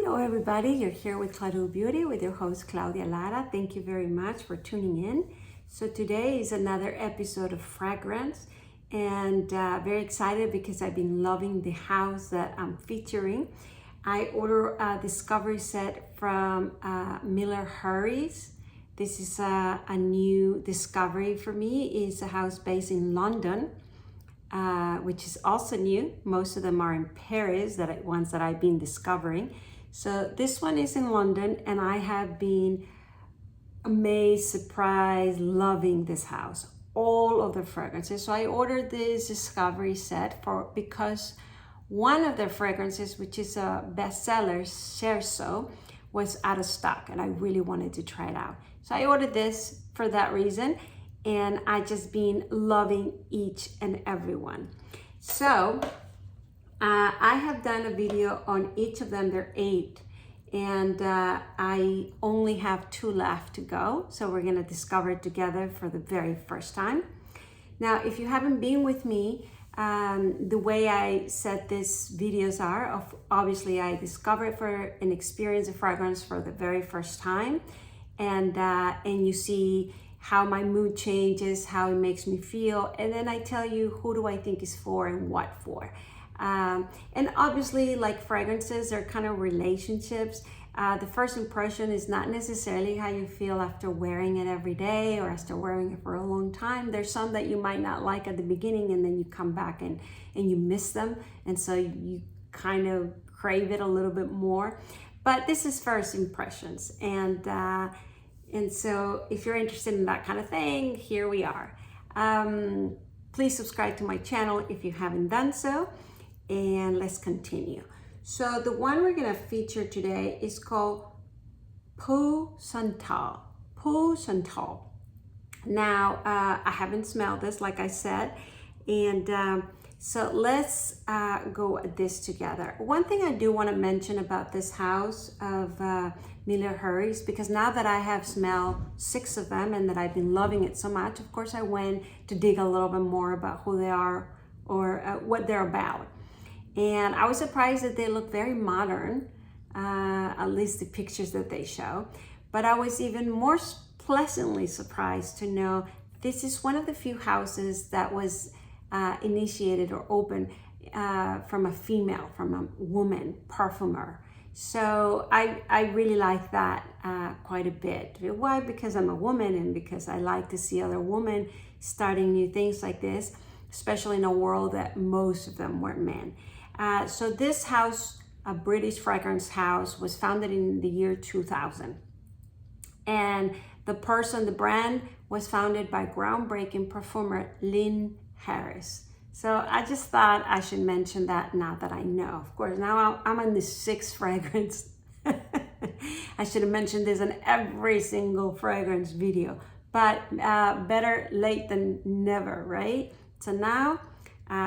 Hello everybody, you're here with Claudia Beauty with your host Claudia Lara. Thank you very much for tuning in. So today is another episode of fragrance and very excited because I've been loving the house that I'm featuring. I ordered a discovery set from Miller Harris. This is a new discovery for me. It's a house based in London. Which is also new. Most of them are in Paris, ones that I've been discovering. So this one is in London and I have been amazed, surprised, loving this house. All of the fragrances. So I ordered this discovery set because one of the fragrances, which is a bestseller, Cerso, was out of stock and I really wanted to try it out. So I ordered this for that reason. And I just been loving each and every one. So I have done a video on each of them. There are 8 and I only have 2 left to go. So we're gonna discover it together for the very first time. Now, if you haven't been with me, the way I set these videos are, obviously I discovered for an experience of fragrance for the very first time. And you see how my mood changes, how it makes me feel, and then I tell you who do I think is for and what for. And obviously, like fragrances, they're kind of relationships. The first impression is not necessarily how you feel after wearing it every day or after wearing it for a long time. There's some that you might not like at the beginning and then you come back and you miss them. And so you kind of crave it a little bit more. But this is first impressions. And so if you're interested in that kind of thing, here we are. Please subscribe to my channel if you haven't done so. And let's continue. So the one we're gonna feature today is called PEAU SANTAL. PEAU SANTAL. Now, I haven't smelled this, like I said. And so let's go at this together. One thing I do want to mention about this house of Miller Harris, because now that I have smelled 6 of them and that I've been loving it so much, of course I went to dig a little bit more about who they are or what they're about. And I was surprised that they look very modern, at least the pictures that they show. But I was even more pleasantly surprised to know this is one of the few houses that was initiated or opened from a female, from a woman perfumer. So I really like that quite a bit. Why? Because I'm a woman and because I like to see other women starting new things like this, especially in a world that most of them were men. So this house, a British fragrance house, was founded in the year 2000. And the brand was founded by groundbreaking perfumer Lynn Harris. So I just thought I should mention that now that I know. Of course, now I'm on the 6th fragrance. I should have mentioned this in every single fragrance video, but better late than never, right? So now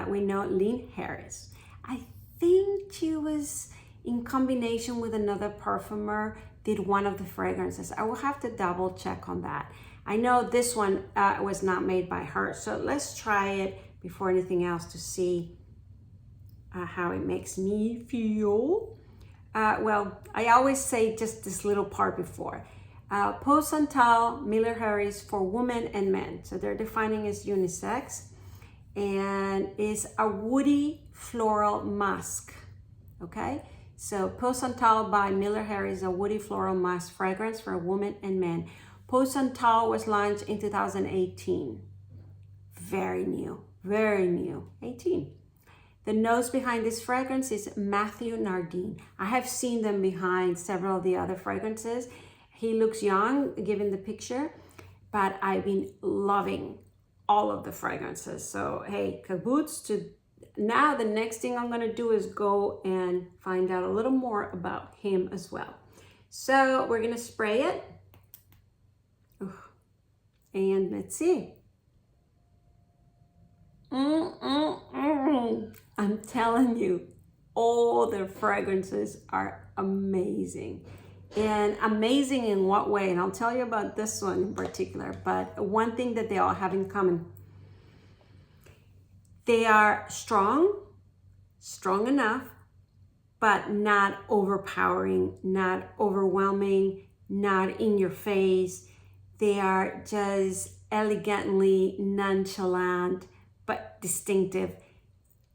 we know Lynn Harris. I think she was in combination with another perfumer, did one of the fragrances. I will have to double check on that. I know this one was not made by her, so let's try it before anything else to see how it makes me feel. Well, I always say just this little part before. PEAU SANTAL, Miller Harris for women and men. So they're defining as unisex. And it's a woody floral musk, okay? So PEAU SANTAL by Miller Harris, a woody floral musk fragrance for women and men. PEAU SANTAL was launched in 2018. Very new, 18. The nose behind this fragrance is Matthew Nardine. I have seen them behind several of the other fragrances. He looks young, given the picture, but I've been loving all of the fragrances. So, hey, caboose to now. The next thing I'm gonna do is go and find out a little more about him as well. So we're gonna spray it. And let's see. I'm telling you, all the fragrances are amazing. And amazing in what way? And I'll tell you about this one in particular. But one thing that they all have in common, they are strong enough but not overpowering, not overwhelming, not in your face. They are just elegantly nonchalant, but distinctive.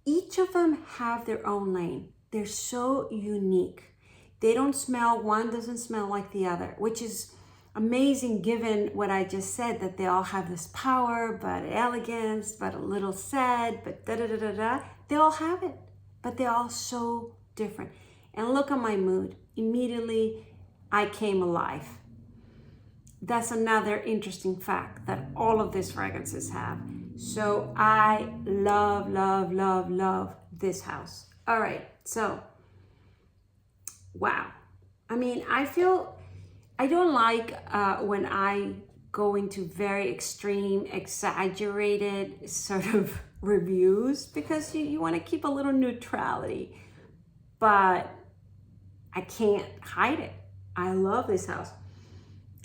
Each of them have their own lane. They're so unique. They don't smell, one doesn't smell like the other, which is amazing given what I just said, that they all have this power, but elegance, but a little sad, but da-da-da-da-da. They all have it, but they're all so different. And look at my mood. Immediately, I came alive. That's another interesting fact that all of these fragrances have. So I love, love, love, love this house. All right, so, wow. I mean, I don't like when I go into very extreme, exaggerated sort of reviews, because you want to keep a little neutrality, but I can't hide it. I love this house.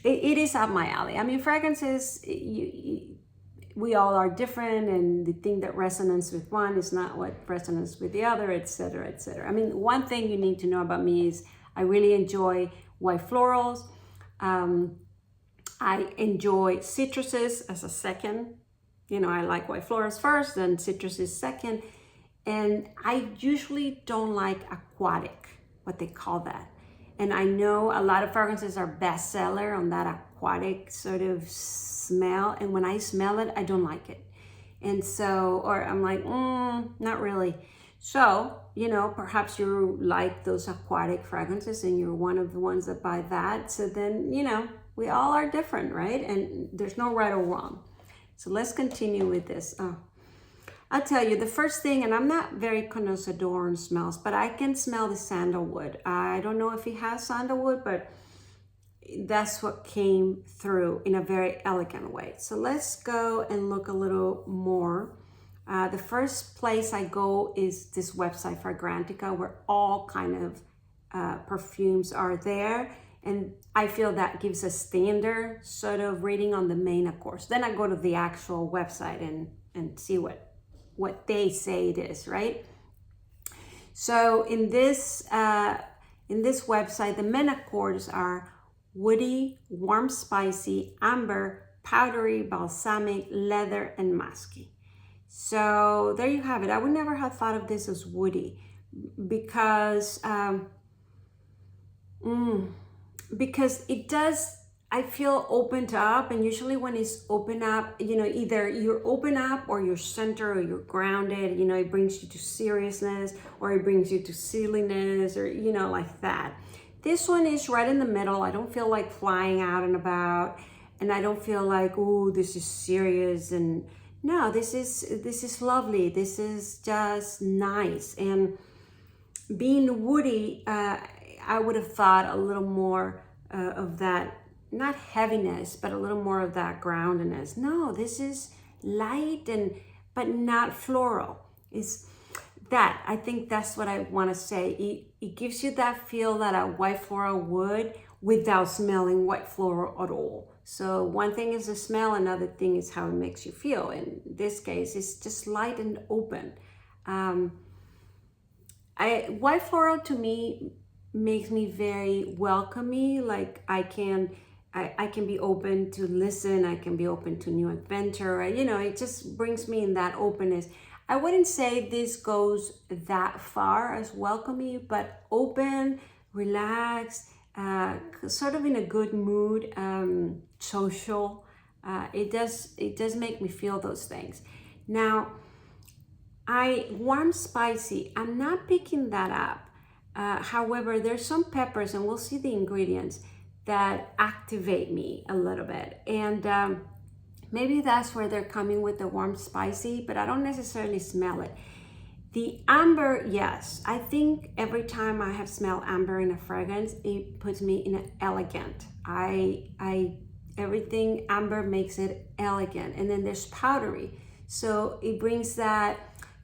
It is up my alley. I mean, fragrances, we all are different, and the thing that resonates with one is not what resonates with the other, etc., etc. I mean, one thing you need to know about me is I really enjoy white florals. I enjoy citruses as a second. You know, I like white florals first, then citrus is second. And I usually don't like aquatic, what they call that. And I know a lot of fragrances are bestseller on that aquatic sort of smell. And when I smell it, I don't like it. And so, or I'm like, not really. So, you know, perhaps you like those aquatic fragrances and you're one of the ones that buy that. So then, you know, we all are different, right? And there's no right or wrong. So let's continue with this. I'll tell you the first thing, and I'm not very connoisseur in smells, but I can smell the sandalwood. I don't know if he has sandalwood, but that's what came through in a very elegant way. So let's go and look a little more. The first place I go is this website, Fragrantica, where all kind of perfumes are there. And I feel that gives a standard sort of rating on the main, of course. Then I go to the actual website and see what they say it is, right? So in this website, the main accords are woody, warm, spicy, amber, powdery, balsamic, leather, and musky. So there you have it. I would never have thought of this as woody because it does, I feel opened up, and usually when it's open up, you know, either you're open up or you're center or you're grounded, you know, it brings you to seriousness or it brings you to silliness or, you know, like that. This one is right in the middle. I don't feel like flying out and about, and I don't feel like, oh, this is serious. And no, this is lovely. This is just nice. And being woody, I would have thought a little more of that, not heaviness, but a little more of that groundedness. No, this is light but not floral. It's that, I think that's what I want to say. It gives you that feel that a white floral would without smelling white floral at all. So one thing is the smell, another thing is how it makes you feel. In this case, it's just light and open. White floral to me makes me very welcoming. Like I can be open to listen. I can be open to new adventure. You know, it just brings me in that openness. I wouldn't say this goes that far as welcoming, but open, relaxed, sort of in a good mood, social. It does make me feel those things. Now, warm spicy, I'm not picking that up. However, there's some peppers, and we'll see the ingredients, that activate me a little bit. And maybe that's where they're coming with the warm spicy, but I don't necessarily smell it. The amber, yes. I think every time I have smelled amber in a fragrance, it puts me in an elegant. Everything amber makes it elegant. And then there's powdery. So it brings that,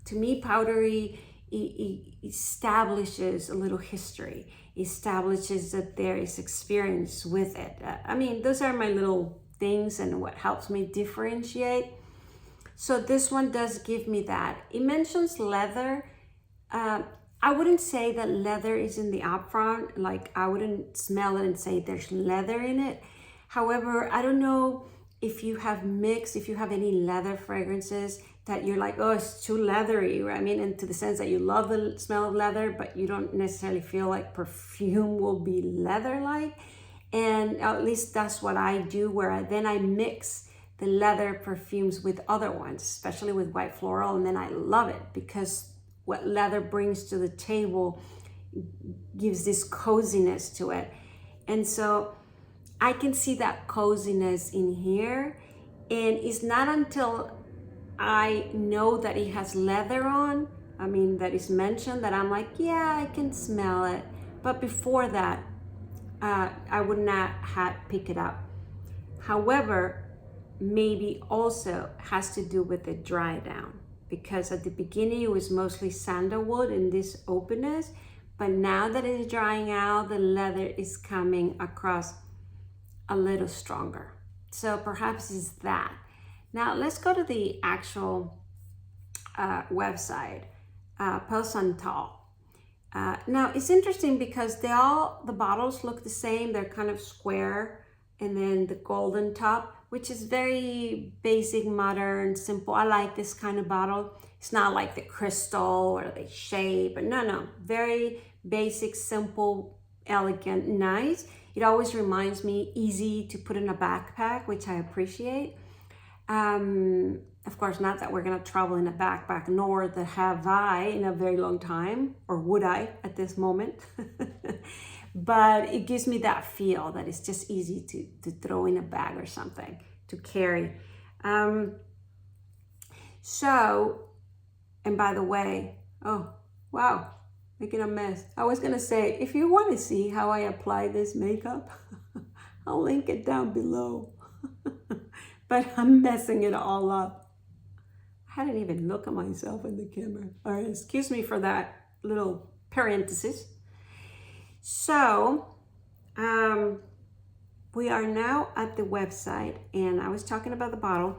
to me, powdery, it establishes a little history, establishes that there is experience with it. I mean, those are my little things and what helps me differentiate. So this one does give me that. It mentions leather. I I wouldn't say that leather is in the upfront. Like, I wouldn't smell it and say there's leather in it. However, I don't know if you have any leather fragrances that you're like, oh, it's too leathery. I mean, into the sense that you love the smell of leather, but you don't necessarily feel like perfume will be leather-like. And at least that's what I do, where I mix the leather perfumes with other ones, especially with white floral, and then I love it because what leather brings to the table gives this coziness to it. And so I can see that coziness in here, and it's not until I know that it has leather on, I mean that is mentioned, that I'm like, yeah, I can smell it. But before that, I would not have picked it up. However, maybe also has to do with the dry down, because at the beginning it was mostly sandalwood in this openness, but now that it is drying out, the leather is coming across a little stronger. So perhaps it's that. Now let's go to the actual website, PEAU SANTAL. Now it's interesting because the bottles look the same. They're kind of square, and then the golden top, which is very basic, modern, simple. I like this kind of bottle. It's not like the crystal or the shape, but no, very basic, simple, elegant, nice. It always reminds me, easy to put in a backpack, which I appreciate. Of course, not that we're gonna travel in a backpack, nor that have I in a very long time, or would I at this moment. But it gives me that feel that it's just easy to throw in a bag or something, to carry. And by the way, oh, wow, making a mess. I was gonna say, if you wanna see how I apply this makeup, I'll link it down below. But I'm messing it all up. I hadn't even looked at myself in the camera. All right, excuse me for that little parenthesis. So, we are now at the website, and I was talking about the bottle.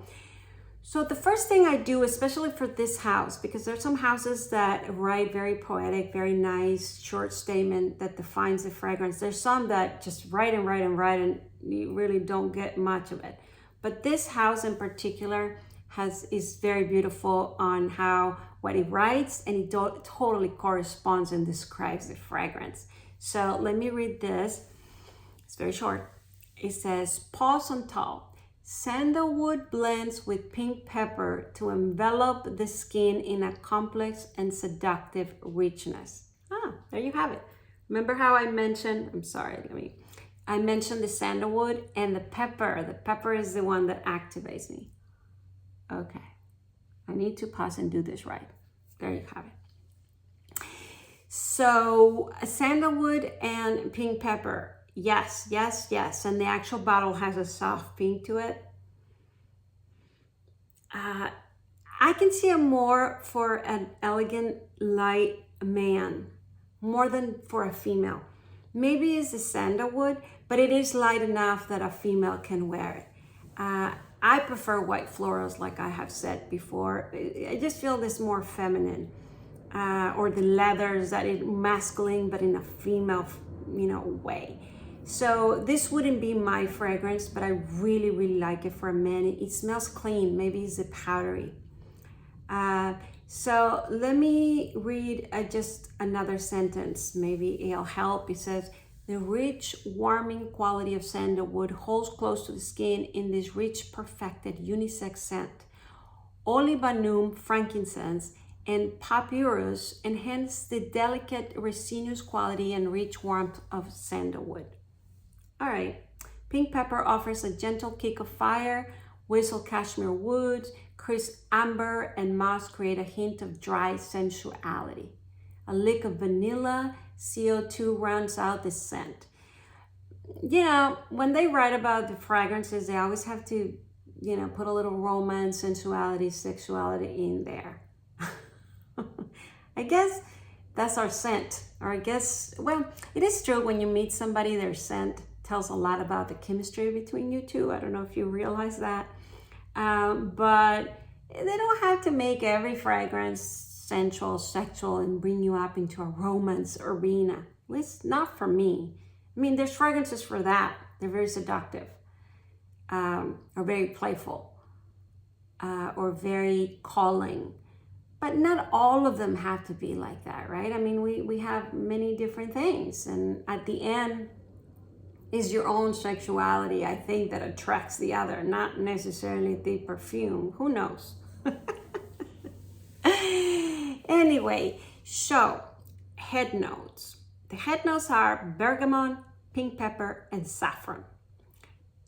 So the first thing I do, especially for this house, because there's some houses that write very poetic, very nice, short statement that defines the fragrance. There's some that just write, and you really don't get much of it. But this house in particular is very beautiful on what it writes, and it totally corresponds and describes the fragrance. So let me read this. It's very short. It says, PEAU SANTAL. Sandalwood blends with pink pepper to envelop the skin in a complex and seductive richness. There you have it. Remember how I mentioned, I mentioned the sandalwood and the pepper. The pepper is the one that activates me. Okay, I need to pause and do this right. There you have it. So sandalwood and pink pepper. Yes. And the actual bottle has a soft pink to it. I can see it more for an elegant, light man, more than for a female. Maybe it's the sandalwood, but it is light enough that a female can wear it. I prefer white florals, like I have said before. I just feel this more feminine. Or the leathers that is masculine, but in a female, way. So this wouldn't be my fragrance, but I really, really like it for men. It smells clean. Maybe it's a powdery. So let me read just another sentence. Maybe it'll help. It says, the rich, warming quality of sandalwood holds close to the skin in this rich, perfected unisex scent. Olibanum, frankincense, and papyrus enhance the delicate resinous quality and rich warmth of sandalwood. All right, pink pepper offers a gentle kick of fire. Whistle cashmere woods, crisp amber, and moss create a hint of dry sensuality. A lick of vanilla CO2 rounds out the scent. When they write about the fragrances, they always have to, put a little romance, sensuality, sexuality in there. I guess that's our scent. Or it is true, when you meet somebody, their scent tells a lot about the chemistry between you two. I don't know if you realize that. But they don't have to make every fragrance sensual, sexual, and bring you up into a romance arena. Well, it's not for me. I mean, there's fragrances for that. They're very seductive, or very playful, or very calling. But not all of them have to be like that, right? I mean, we have many different things. And at the end is your own sexuality, I think, that attracts the other, not necessarily the perfume. Who knows? Anyway, so head notes. The head notes are bergamot, pink pepper, and saffron.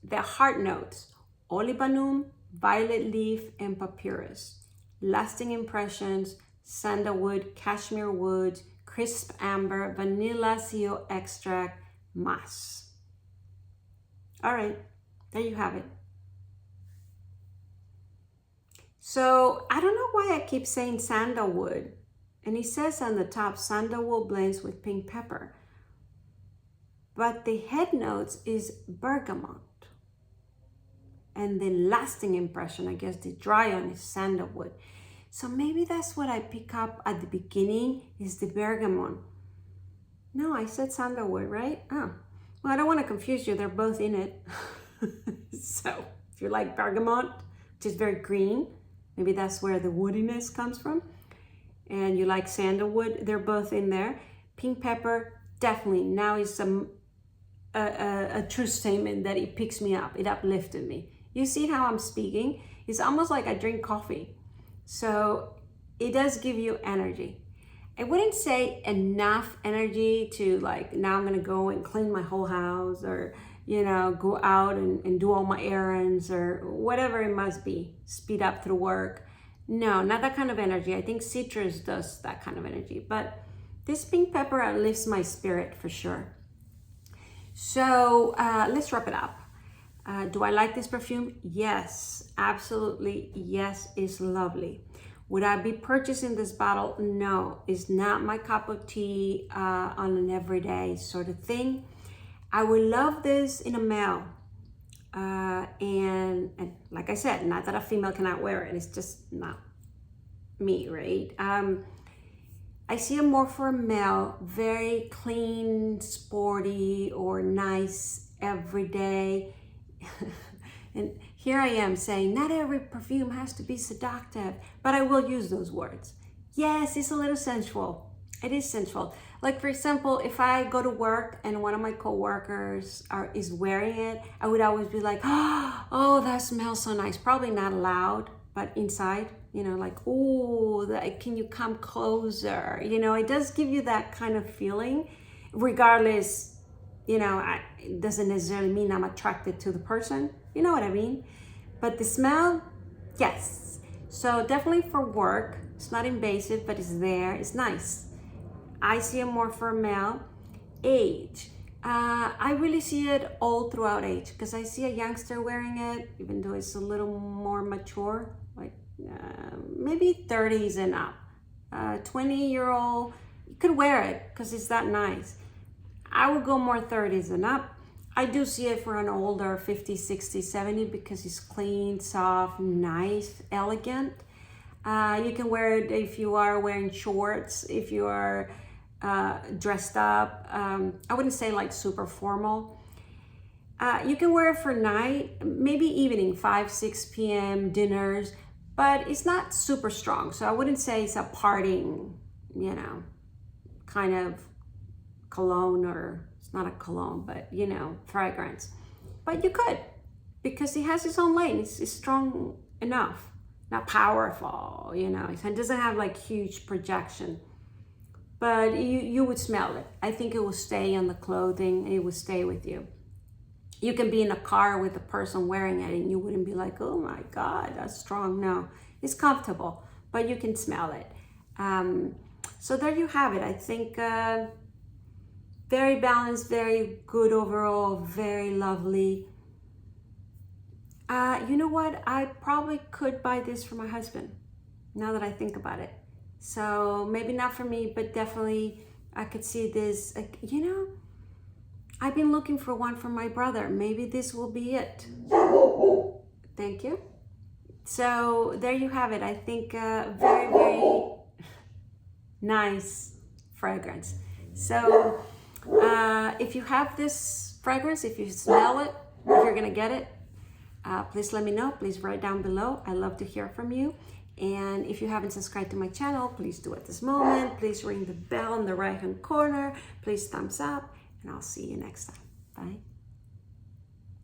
The heart notes, olibanum, violet leaf, and papyrus. Lasting impressions, sandalwood, cashmere wood, crisp amber, vanilla seal extract, mass. All right, there you have it. So I don't know why I keep saying sandalwood. And it says on the top, sandalwood blends with pink pepper. But the head notes is bergamot. And the lasting impression, I guess the dry on, is sandalwood. So maybe that's what I pick up at the beginning, is the bergamot. No, I said sandalwood, right? Oh, well, I don't want to confuse you. They're both in it. So if you like bergamot, which is very green, maybe that's where the woodiness comes from. And you like sandalwood, they're both in there. Pink pepper, definitely. Now is a true statement that it picks me up. It uplifted me. You see how I'm speaking? It's almost like I drink coffee. So it does give you energy. I wouldn't say enough energy to like, now I'm gonna go and clean my whole house, or, you know, go out and do all my errands, or whatever it must be, speed up through work. No, not that kind of energy. I think citrus does that kind of energy, but this pink pepper lifts my spirit for sure. So let's wrap it up. Do I like this perfume? Yes, absolutely. Yes, it's lovely. Would I be purchasing this bottle? No, it's not my cup of tea on an everyday sort of thing. I would love this in a male. And like I said, not that a female cannot wear it. It's just not me, right? I see it more for a male, very clean, sporty, or nice everyday. And here I am saying, not every perfume has to be seductive, but I will use those words. Yes, it's a little sensual. It is sensual. Like, for example, if I go to work and one of my coworkers is wearing it, I would always be like, oh, that smells so nice. Probably not loud, but inside, you know, like, oh, can you come closer? You know, it does give you that kind of feeling, regardless, you know, it doesn't necessarily mean I'm attracted to the person. You know what I mean? But the smell, yes. So definitely for work, it's not invasive, but it's there, it's nice. I see it more for male. Age, I really see it all throughout age, because I see a youngster wearing it, even though it's a little more mature, like maybe 30s and up. 20-year-old, you could wear it because it's that nice. I would go more 30s and up. I do see it for an older 50, 60, 70 because it's clean, soft, nice, elegant. You can wear it if you are wearing shorts, if you are dressed up. I wouldn't say like super formal. You can wear it for night, maybe evening, 5, 6 p.m., dinners, but it's not super strong. So I wouldn't say it's a partying, you know, kind of cologne, or it's not a cologne, but, you know, fragrance. But you could, because it has its own lane. It's strong enough, not powerful, you know. It doesn't have like huge projection, but you would smell it. I think it will stay on the clothing. It will stay with you. You can be in a car with a person wearing it and you wouldn't be like, oh my God, that's strong. No, it's comfortable, but you can smell it. So there you have it. I think very balanced, very good overall, very lovely. You know what? I probably could buy this for my husband, now that I think about it. So maybe not for me, but definitely I could see this, you know, I've been looking for one for my brother. Maybe this will be it. Thank you. So there you have it. I think very, very, nice fragrance. So if you have this fragrance, if you smell it, if you're gonna get it, please let me know. Please write down below. I love to hear from you. And if you haven't subscribed to my channel, please do at this moment. Please ring the bell in the right hand corner. Please thumbs up, and I'll see you next time. Bye.